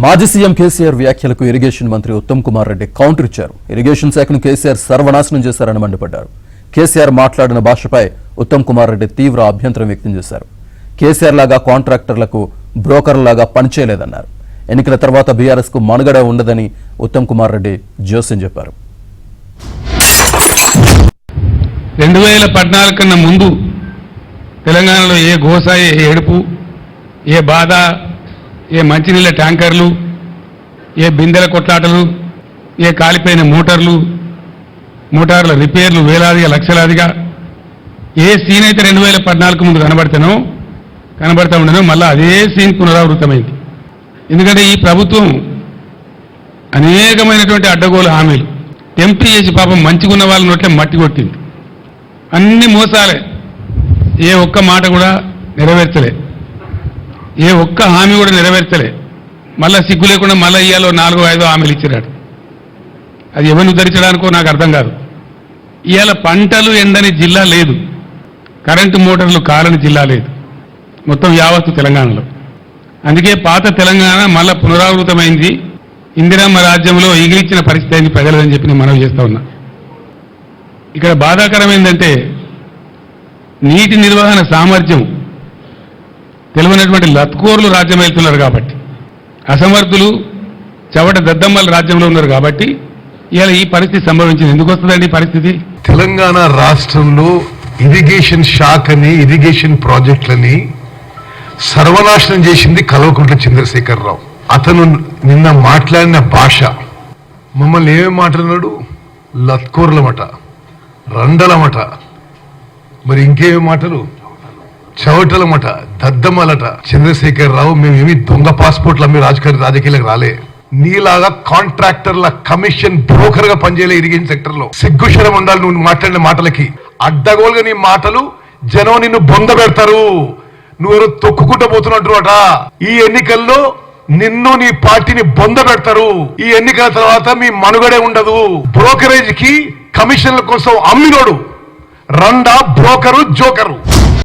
మాజీ సీఎం కేసీఆర్ వ్యాఖ్యలకు ఇరిగేషన్ మంత్రి ఉత్తమ్ కుమార్ రెడ్డి కౌంటర్ ఇచ్చారు. ఇరిగేషన్ శాఖను కేసీఆర్ సర్వనాశనం చేశారని మండిపడ్డారు. కేసీఆర్ మాట్లాడిన భాషపై ఉత్తమ్ కుమార్ రెడ్డి తీవ్ర అభ్యంతరం వ్యక్తం చేశారు. కేసీఆర్ లాగా కాంట్రాక్టర్లకు బ్రోకర్లాగా పనిచేయలేదన్నారు. ఎన్నికల తర్వాత బీఆర్ఎస్ కు మనుగడ ఉండదని ఉత్తమ్ కుమార్ రెడ్డి జోస్యం చెప్పారు. 2014 కన్నా ముందు తెలంగాణలో ఏ గోస, ఏ ఏడుపు, ఏ బాధ, ఏ మంచినీళ్ళ ట్యాంకర్లు, ఏ బిందెల కొట్లాటలు, ఏ కాలిపోయిన మోటార్ల రిపేర్లు వేలాదిగా లక్షలాదిగా ఏ సీన్ అయితే 2014 ముందు కనబడతా ఉండనో మళ్ళీ అదే సీన్ పునరావృతమైంది. ఎందుకంటే ఈ ప్రభుత్వం అనేకమైనటువంటి అడ్డగోలు హామీలు టెంప్ట్ చేసి పాపం మంచిగున్న వాళ్ళ నోట్లే మట్టి కొట్టింది. అన్ని మోసాలే, ఏ ఒక్క మాట కూడా నెరవేర్చలే, ఏ ఒక్క హామీ కూడా నెరవేర్చలే. మళ్ళా సిగ్గు లేకుండా మళ్ళీ ఇయ్యాలో 4-5 హామీలు ఇచ్చినాడు. అది ఎవరిని ఉద్ధరించడానికో నాకు అర్థం కాదు. ఇవాళ పంటలు ఎండని జిల్లా లేదు, కరెంటు మోటార్లు కాలని జిల్లా లేదు, మొత్తం యావత్తు తెలంగాణలో. అందుకే పాత తెలంగాణ మళ్ళా పునరావృతమైంది. ఇందిరమ్మ రాజ్యంలో ఈగిలిచ్చిన పరిస్థితి అయింది ప్రజలని చెప్పి నేను మనవి చేస్తా ఉన్నా. ఇక్కడ బాధాకరం ఏంటంటే నీటి నిర్వహణ సామర్థ్యం తెలియనటువంటి లత్కోర్లు రాజ్యం వెళ్తున్నారు కాబట్టి, అసమర్థులు చవట దద్దమ్మల రాజ్యంలో ఉన్నారు కాబట్టి ఇవాళ ఈ పరిస్థితి సంభవించింది. ఎందుకు వస్తుందండి ఈ పరిస్థితి? తెలంగాణ రాష్ట్రంలో ఇరిగేషన్ శాఖని, ఇరిగేషన్ ప్రాజెక్టులని సర్వనాశనం చేసింది కల్వకుంట్ల చంద్రశేఖరరావు. అతను నిన్న మాట్లాడిన భాష, మమ్మల్ని ఏమేమి మాట్లాడినాడు? లత్కోర్లమట, రండలమట, మరి ఇంకేమి మాటలు, చవటలమట, దద్దమ్మలట. చంద్రశేఖరరావు, మేమేమి దొంగ పాస్పోర్ట్లు అమ్మి రాజకీయాలకు రాలే. నీలాగా కాంట్రాక్టర్ల కమిషన్ బ్రోకర్ గా పనిచేయలే ఇరిగేషన్ సెక్టర్ లో. సిగ్గుశరం ఉండాలి నువ్వు మాట్లాడిన మాటలకి. అడ్డగోలుగా నీ మాటలు జనం నిన్ను బొంద పెడతారు. నువ్వెవరో తొక్కుకుంటూ పోతున్నట్టు అట. ఈ ఎన్నికల్లో నిన్ను, నీ పార్టీని బొంద పెడతారు. ఈ ఎన్నికల తర్వాత మీ మనుగడే ఉండదు. బ్రోకరేజ్ కి కమిషన్ల కోసం అమ్మినోడు రండా, బ్రోకరు, జోకరు.